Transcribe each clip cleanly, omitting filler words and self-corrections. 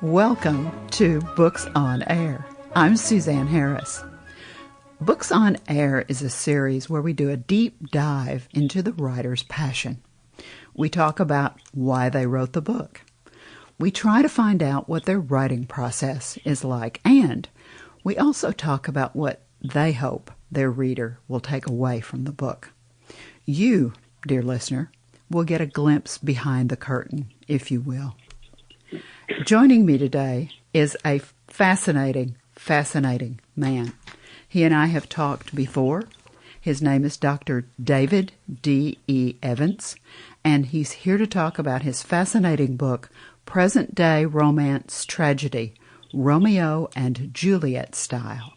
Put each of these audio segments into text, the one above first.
Welcome to Books on Air. I'm Suzanne Harris. Books on Air is a series where we do a deep dive into the writer's passion. We talk about why they wrote the book. We try to find out what their writing process is like, and we also talk about what they hope their reader will take away from the book. You, dear listener, will get a glimpse behind the curtain, if you will. Joining me today is a fascinating man. He and I have talked before. His name is Dr. David D.E. Evans, and he's here to talk about his fascinating book, Present-Day Romance Tragedy, Romeo and Juliet Style.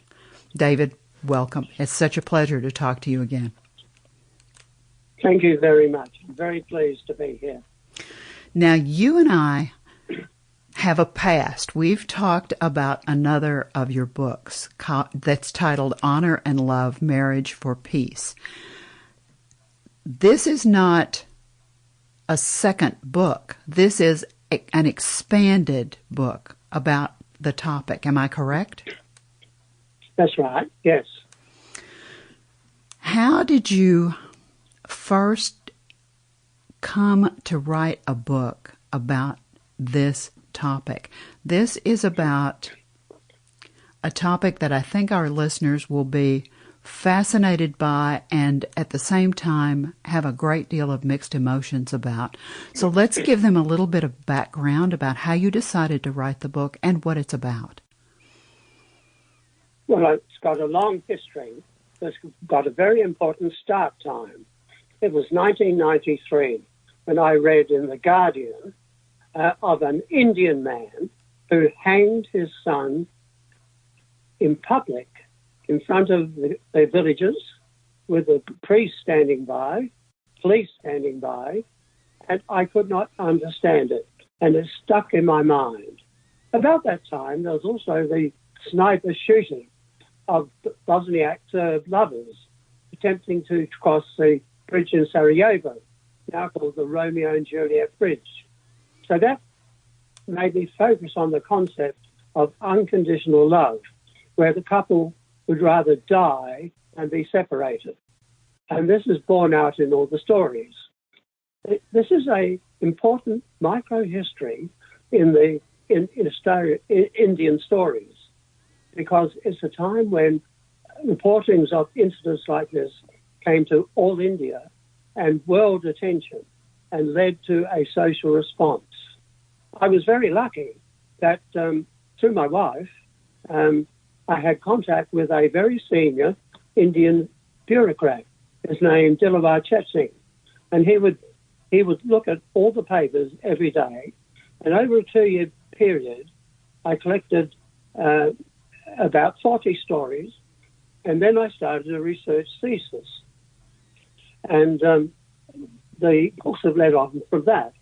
David, welcome. It's such a pleasure to talk to you again. Thank you very much. I'm very pleased to be here. Now, you and I have a past. We've talked about another of your books that's titled Honor and Love, Marriage for Peace. This is not a second book. This is an expanded book about the topic. Am I correct? That's right, yes. How did you first come to write a book about this topic? This is about a topic that I think our listeners will be fascinated by and at the same time have a great deal of mixed emotions about. So let's give them a little bit of background about how you decided to write the book and what it's about. Well, it's got a long history. It's got a very important start time. It was 1993 when I read in The Guardian of an Indian man who hanged his son in public in front of the villagers with a priest standing by, police standing by, and I could not understand it, and it stuck in my mind. About that time, there was also the sniper shooting of Bosniak Serb lovers attempting to cross the bridge in Sarejevo, now called the Romeo and Juliet Bridge. So that made me focus on the concept of unconditional love, where the couple would rather die than be separated. And this is borne out in all the stories. This is an important microhistory in Indian stories, because it's a time when reportings of incidents like this came to all India and world attention and led to a social response. I was very lucky that through my wife, I had contact with a very senior Indian bureaucrat. His name Dilawar Chetting, and he would look at all the papers every day. And over a 2-year period, I collected about 40 stories, and then I started a research thesis. And the books have led on from that.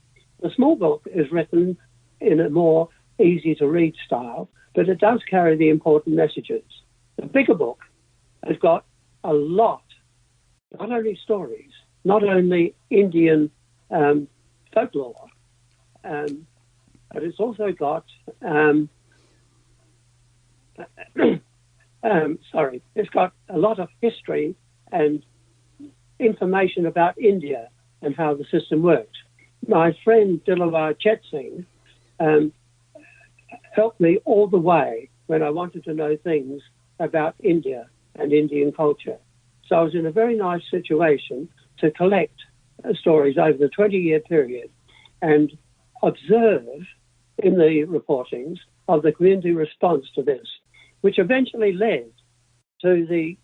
The small book is written in a more easy-to-read style, but it does carry the important messages. The bigger book has got a lot, not only stories, not only Indian folklore, but it's also got, it's got a lot of history and information about India and how the system worked. My friend Dilawar Chetting helped me all the way when I wanted to know things about India and Indian culture. So I was in a very nice situation to collect stories over the 20-year period and observe in the reportings of the community response to this, which eventually led to the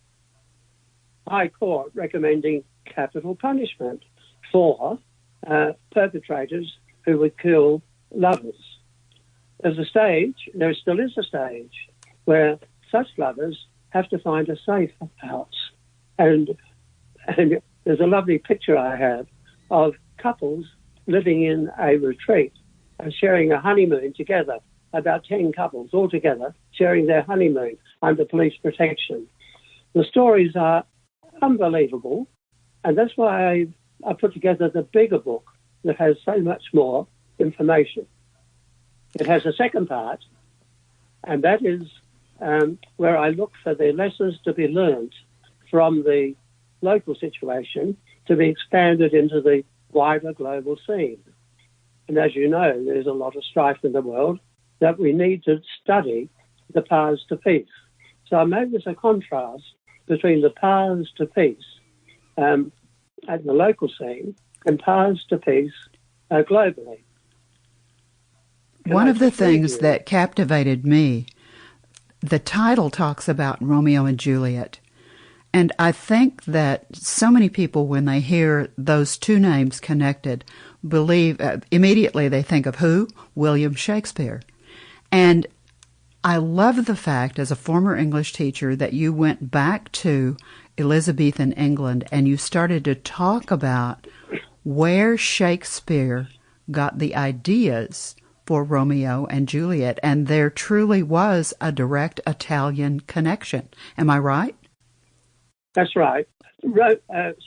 High Court recommending capital punishment for perpetrators who would kill lovers. There's a stage, there still is a stage, where such lovers have to find a safe house. And there's a lovely picture I have of couples living in a retreat and sharing a honeymoon together, about 10 couples all together sharing their honeymoon under police protection. The stories are unbelievable, and that's why I put together the bigger book that has so much more information. It has a second part, and that is where I look for the lessons to be learned from the local situation to be expanded into the wider global scene. And as you know, there's a lot of strife in the world that we need to study the paths to peace. So I made this a contrast between the paths to peace at the local scene and paths to peace globally. One of the things that captivated me, the title talks about Romeo and Juliet. And I think that so many people, when they hear those two names connected, believe immediately they think of who? William Shakespeare. And I love the fact, as a former English teacher, that you went back to Elizabethan England and you started to talk about where Shakespeare got the ideas for Romeo and Juliet, and there truly was a direct Italian connection. Am I right? That's right.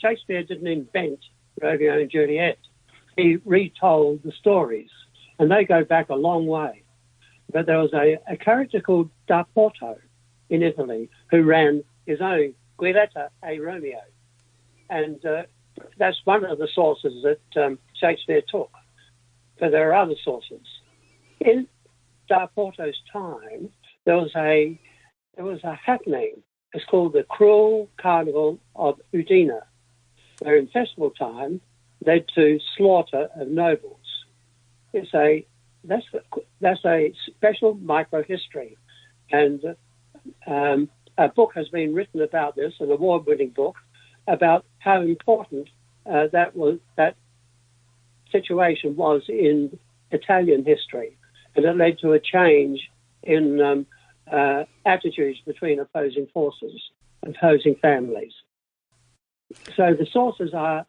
Shakespeare didn't invent Romeo and Juliet. He retold the stories, and they go back a long way. But there was a character called Da Porto in Italy who ran his own Giulietta e Romeo. And that's one of the sources that Shakespeare took. But there are other sources. In Da Porto's time, there was a happening. It's called the Cruel Carnival of Udine, where in festival time led to slaughter of nobles. That's a special microhistory, and a book has been written about this, an award-winning book about how important that situation was in Italian history, and it led to a change in attitudes between opposing forces, opposing families. So the sources are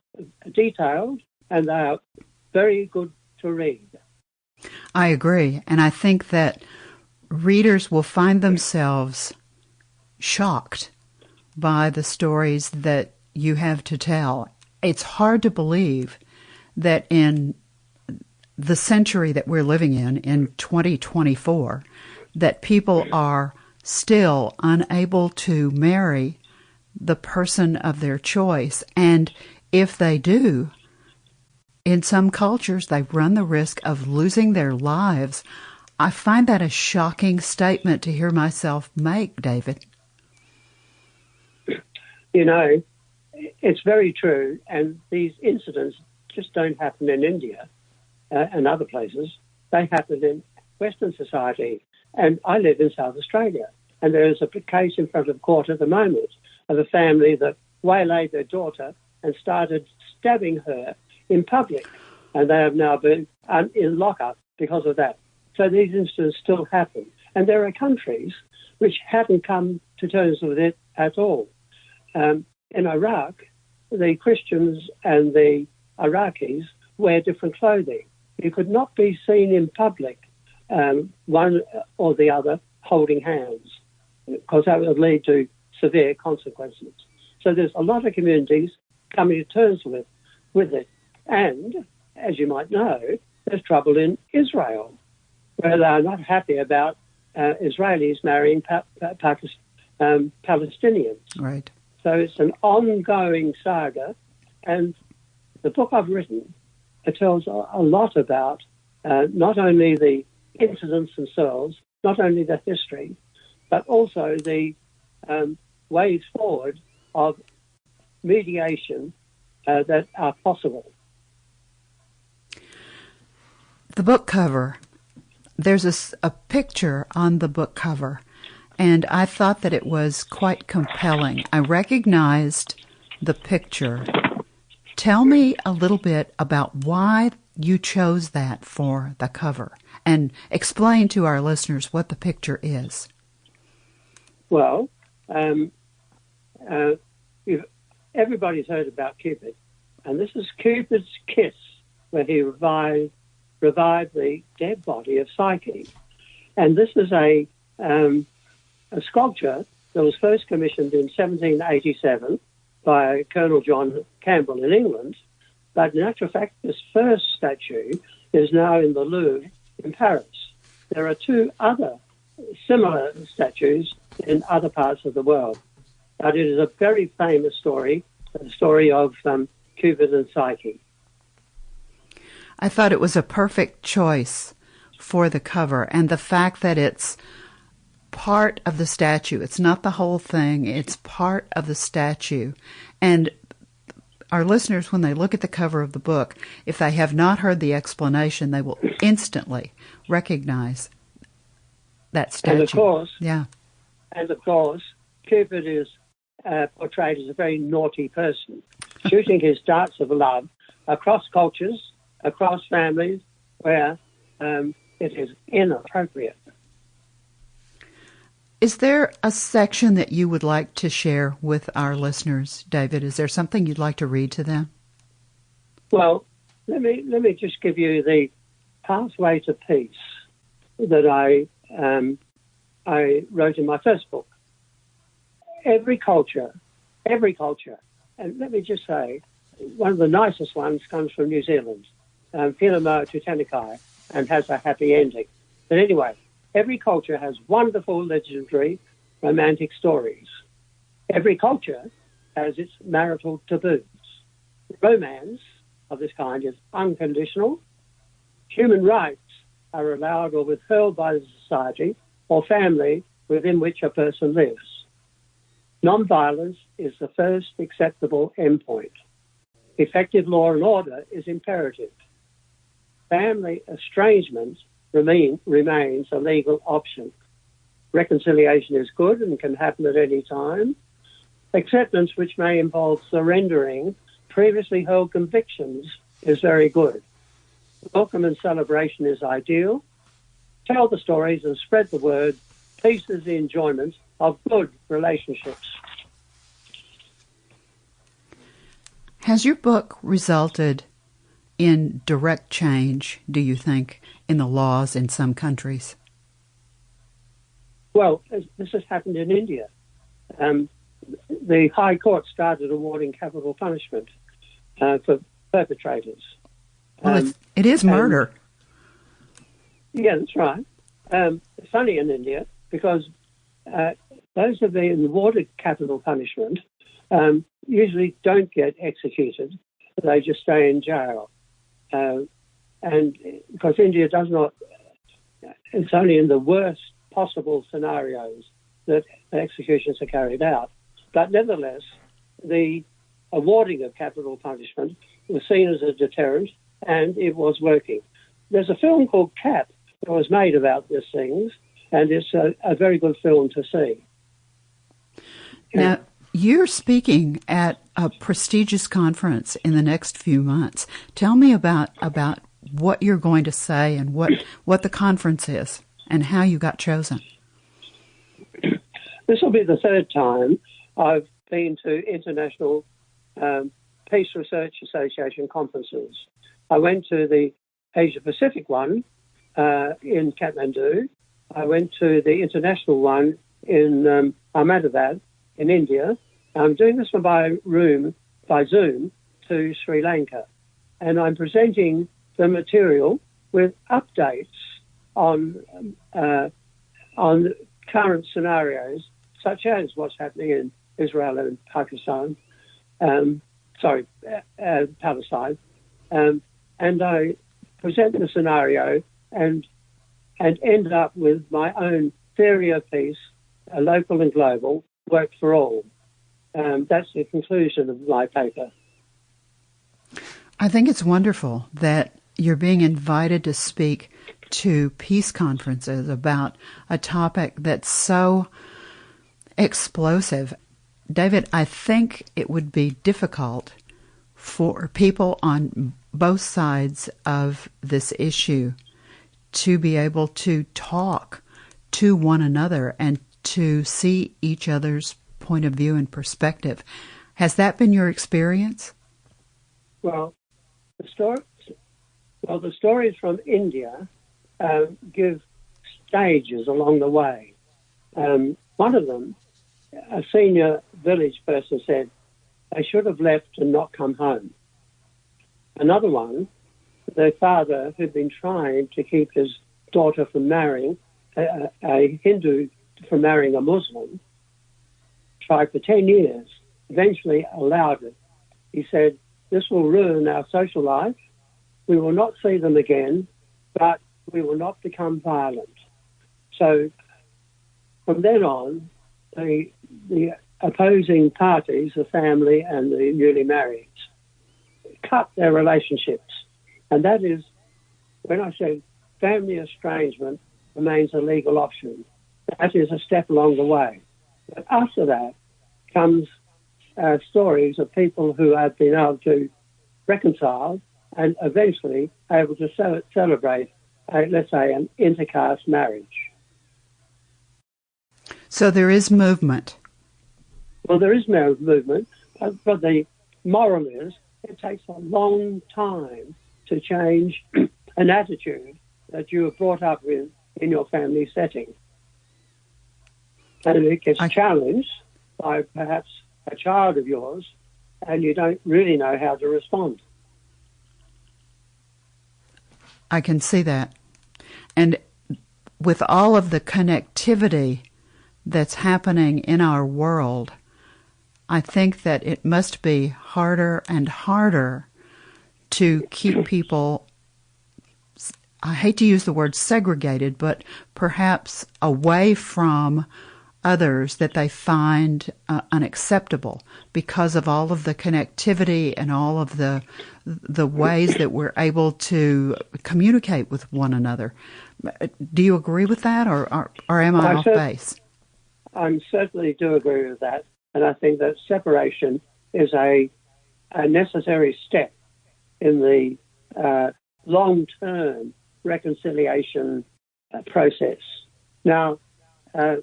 detailed and they are very good to read. I agree, and I think that readers will find themselves shocked by the stories that you have to tell. It's hard to believe that in the century that we're living in 2024, that people are still unable to marry the person of their choice. And if they do, in some cultures, they run the risk of losing their lives. I find that a shocking statement to hear myself make, David. You know, it's very true. And these incidents just don't happen in India and other places. They happen in Western society. And I live in South Australia, and there is a case in front of court at the moment of a family that waylaid their daughter and started stabbing her in public, and they have now been in lockup because of that. So these incidents still happen. And there are countries which haven't come to terms with it at all. In Iraq, the Christians and the Iraqis wear different clothing. You could not be seen in public, one or the other, holding hands, because that would lead to severe consequences. So there's a lot of communities coming to terms with it. And, as you might know, there's trouble in Israel, where they're not happy about Israelis marrying Palestinians. Right. So it's an ongoing saga. And the book I've written, it tells a lot about not only the incidents themselves, not only the history, but also the ways forward of mediation that are possible. The book cover, there's a picture on the book cover, and I thought that it was quite compelling. I recognized the picture. Tell me a little bit about why you chose that for the cover, and explain to our listeners what the picture is. Well, everybody's heard about Cupid, and this is Cupid's kiss, where he revived the dead body of Psyche. And this is a sculpture that was first commissioned in 1787 by Colonel John Campbell in England. But in actual fact, this first statue is now in the Louvre in Paris. there are two other similar statues in other parts of the world. But it is a very famous story, the story of Cupid and Psyche. I thought it was a perfect choice for the cover, and the fact that it's part of the statue. It's not the whole thing. It's part of the statue. And our listeners, when they look at the cover of the book, if they have not heard the explanation, they will instantly recognize that statue. And of course, Cupid is portrayed as a very naughty person, shooting his darts of love across cultures, across families, where it is inappropriate. Is there a section that you would like to share with our listeners, David? Is there something you'd like to read to them? Well, let me just give you the pathway to peace that I wrote in my first book. Every culture, and let me just say, one of the nicest ones comes from New Zealand, Filamo Tutanikai, and has a happy ending. But anyway, every culture has wonderful, legendary, romantic stories. Every culture has its marital taboos. Romance of this kind is unconditional. Human rights are allowed or withheld by the society or family within which a person lives. Non-violence is the first acceptable endpoint. Effective law and order is imperative. Family estrangement remains a legal option. Reconciliation is good and can happen at any time. Acceptance, which may involve surrendering previously held convictions, is very good. Welcome and celebration is ideal. Tell the stories and spread the word. Peace is the enjoyment of good relationships. Has your book resulted in direct change, do you think, in the laws in some countries? Well, this has happened in India. The High Court started awarding capital punishment for perpetrators. Well, it is murder. Yeah, that's right. It's funny in India because those who have been awarded capital punishment usually don't get executed. They just stay in jail. And because India does not, it's only in the worst possible scenarios that executions are carried out. But nevertheless, the awarding of capital punishment was seen as a deterrent, and it was working. There's a film called Cap that was made about these things, and it's a very good film to see. Now, you're speaking at a prestigious conference in the next few months. Tell me about what you're going to say and what the conference is and how you got chosen. This will be the third time I've been to international Peace Research Association conferences. I went to the Asia Pacific one in Kathmandu. I went to the international one in Ahmedabad in India. I'm doing this one by Zoom to Sri Lanka, and I'm presenting the material with updates on current scenarios, such as what's happening in Israel and Pakistan, Palestine, and I present the scenario and end up with my own theory of peace, local and global, work for all. That's the conclusion of my paper. I think it's wonderful that you're being invited to speak to peace conferences about a topic that's so explosive. David, I think it would be difficult for people on both sides of this issue to be able to talk to one another and to see each other's point of view and perspective. Has that been your experience? Well, the stories from India give stages along the way. One of them, a senior village person said, they should have left and not come home. Another one, their father, who'd been trying to keep his daughter from marrying a Hindu, from marrying a Muslim, tried for 10 years, eventually allowed it. He said, this will ruin our social life. We will not see them again, but we will not become violent. So from then on, the opposing parties, the family and the newly married, cut their relationships. And that is, when I said family estrangement remains a legal option, that is a step along the way. But after that comes stories of people who have been able to reconcile and eventually able to celebrate, let's say, an intercaste marriage. So there is movement. Well, there is no movement, but the moral is it takes a long time to change an attitude that you were brought up with in your family setting. And it gets challenged by perhaps a child of yours, and you don't really know how to respond. I can see that. And with all of the connectivity that's happening in our world, I think that it must be harder and harder to keep people, I hate to use the word segregated, but perhaps away from others that they find unacceptable because of all of the connectivity and all of the ways that we're able to communicate with one another. Do you agree with that, or am I off base? I certainly do agree with that, and I think that separation is a necessary step in the long-term reconciliation process. Now,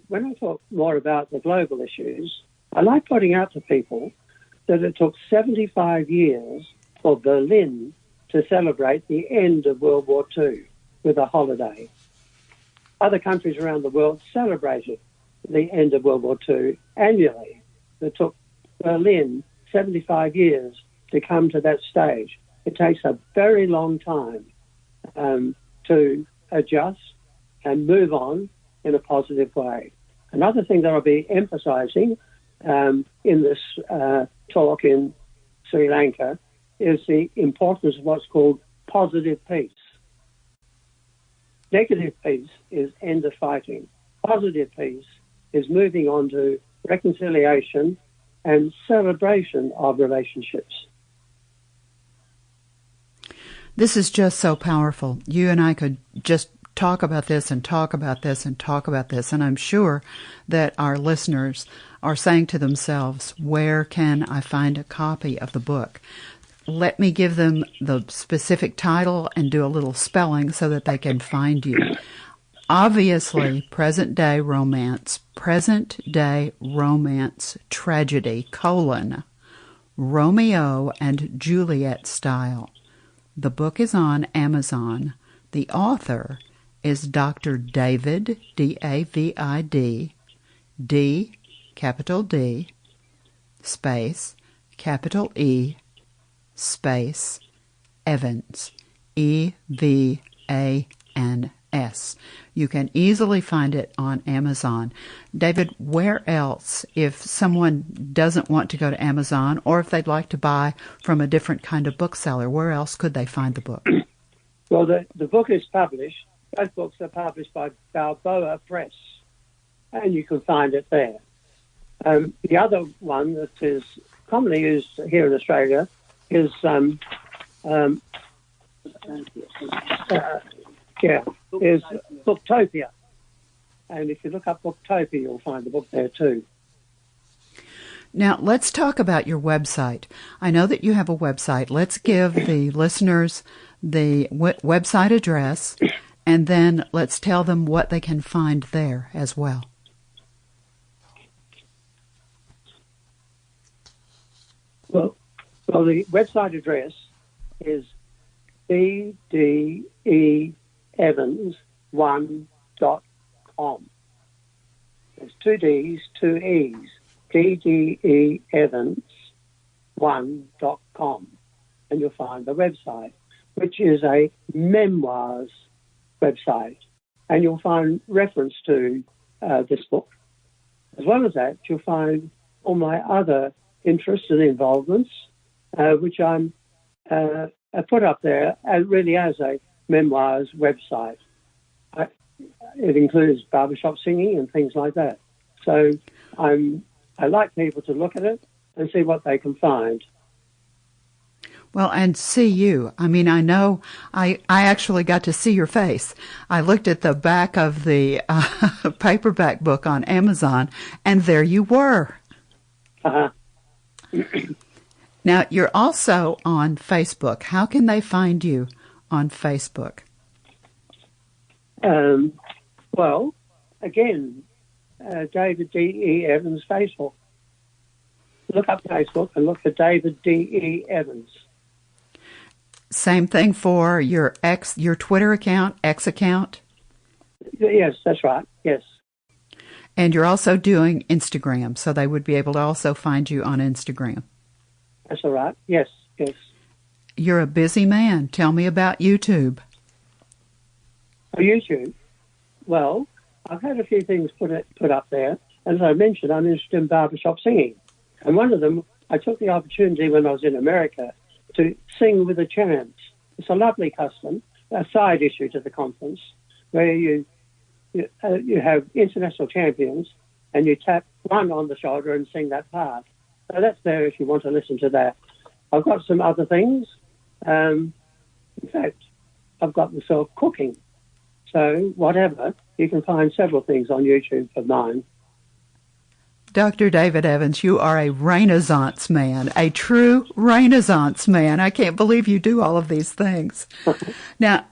when I talk more about the global issues, I like pointing out to people that it took 75 years for Berlin to celebrate the end of World War II with a holiday. Other countries around the world celebrated the end of World War II annually. It took Berlin 75 years to come to that stage. It takes a very long time to adjust and move on in a positive way. Another thing that I'll be emphasizing in this talk in Sri Lanka is the importance of what's called positive peace. Negative peace is end of fighting. Positive peace is moving on to reconciliation and celebration of relationships. This is just so powerful. You and I could just talk about this and talk about this and talk about this, and I'm sure that our listeners are saying to themselves, where can I find a copy of the book? Let me give them the specific title and do a little spelling so that they can find you. Obviously, present-day romance tragedy, Romeo and Juliet style. The book is on Amazon. The author is Dr. David, D-A-V-I-D, D, capital D, space, capital E, space, Evans, E-V-A-N-S. You can easily find it on Amazon. David, where else, if someone doesn't want to go to Amazon, or if they'd like to buy from a different kind of bookseller, where else could they find the book? Well, the book is published. Both books are published by Balboa Press, and you can find it there. The other one that is commonly used here in Australia is Booktopia. And if you look up Booktopia, you'll find the book there too. Now, let's talk about your website. I know that you have a website. Let's give the listeners the website address, and then let's tell them what they can find there as well. Well, the website address is bdeevans1.com. There's two D's, two E's. bdeevans1.com. And you'll find the website, which is a memoirs website. and you'll find reference to this book. As well as that, you'll find all my other interests and involvements, which I put up there really as a memoirs website. It includes barbershop singing and things like that. So I like people to look at it and see what they can find. Well, and see you. I mean, I know I actually got to see your face. I looked at the back of the paperback book on Amazon, and there you were. Uh-huh. Now, you're also on Facebook. How can they find you on Facebook? Well, again, David D.E. Evans Facebook. Look up Facebook and look for David D.E. Evans. Same thing for your Twitter account, X account? Yes, that's right. Yes. And you're also doing Instagram, so they would be able to also find you on Instagram. That's all right. Yes, yes. You're a busy man. Tell me about YouTube. Oh, YouTube? Well, I've had a few things put up there. As I mentioned, I'm interested in barbershop singing. And one of them, I took the opportunity when I was in America to sing with a chant. It's a lovely custom, a side issue to the conference, where you have international champions and you tap one on the shoulder and sing that part. So that's there if you want to listen to that. I've got some other things. In fact, I've got myself cooking. So whatever, you can find several things on YouTube of mine. Dr. David Evans, you are a Renaissance man, a true Renaissance man. I can't believe you do all of these things. Now,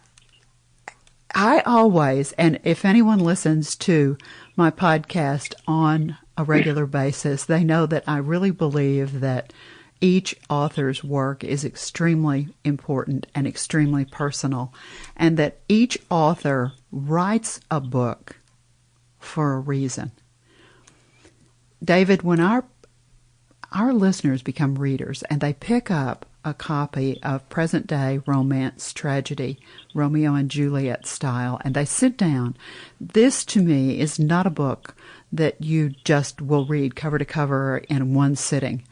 I always, and if anyone listens to my podcast on a regular basis, they know that I really believe that each author's work is extremely important and extremely personal, and that each author writes a book for a reason. David, when our listeners become readers and they pick up a copy of present-day romance tragedy, Romeo and Juliet style, and they sit down, this to me is not a book that you just will read cover to cover in one sitting.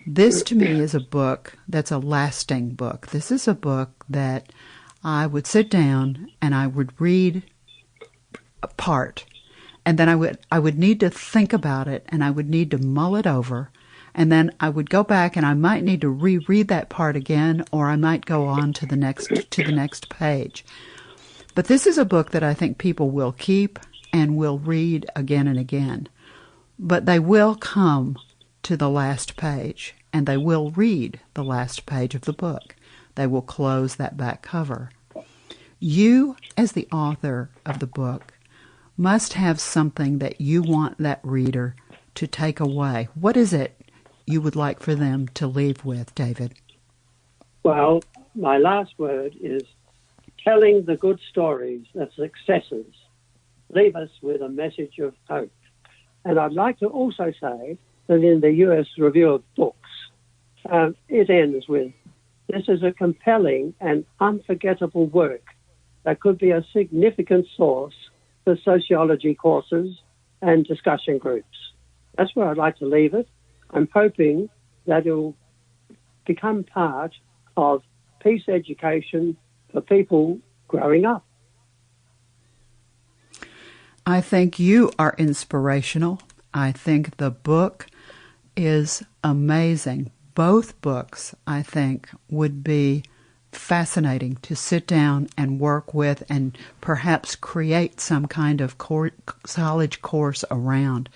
This to me is a book that's a lasting book. This is a book that I would sit down and I would read a part, and then I would need to think about it, and I would need to mull it over, and then I would go back and I might need to reread that part again, or I might go on to the next page. But this is a book that I think people will keep and will read again and again. But they will come to the last page, and they will read the last page of the book. They will close that back cover. You, as the author of the book, must have something that you want that reader to take away. What is it you would like for them to leave with, David? Well, my last word is telling the good stories, the successes, leave us with a message of hope. And I'd like to also say that in the U.S. Review of Books, it ends with, this is a compelling and unforgettable work that could be a significant source for sociology courses and discussion groups. That's where I'd like to leave it. I'm hoping that it will become part of peace education for people growing up. I think you are inspirational. I think the book is amazing. Both books, I think, would be fascinating to sit down and work with and perhaps create some kind of college course around.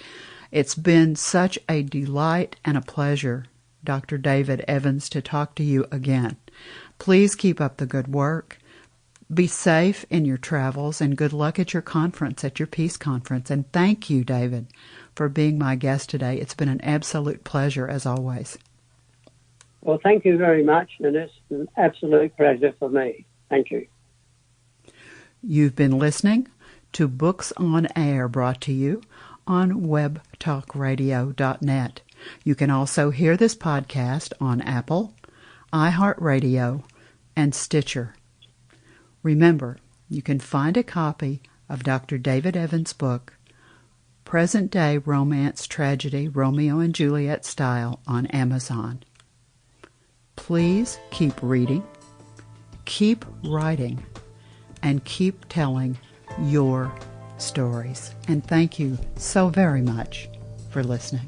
It's been such a delight and a pleasure, Dr. David Evans, to talk to you again. Please keep up the good work. Be safe in your travels, and good luck at your conference, at your peace conference. And thank you, David, for being my guest today. It's been an absolute pleasure, as always. Well, thank you very much, and it's an absolute pleasure for me. Thank you. You've been listening to Books on Air, brought to you on webtalkradio.net. You can also hear this podcast on Apple, iHeartRadio, and Stitcher. Remember, you can find a copy of Dr. David Evans' book, Present-Day Romance Tragedy, Romeo and Juliet Style, on Amazon. Please keep reading, keep writing, and keep telling your stories. And thank you so very much for listening.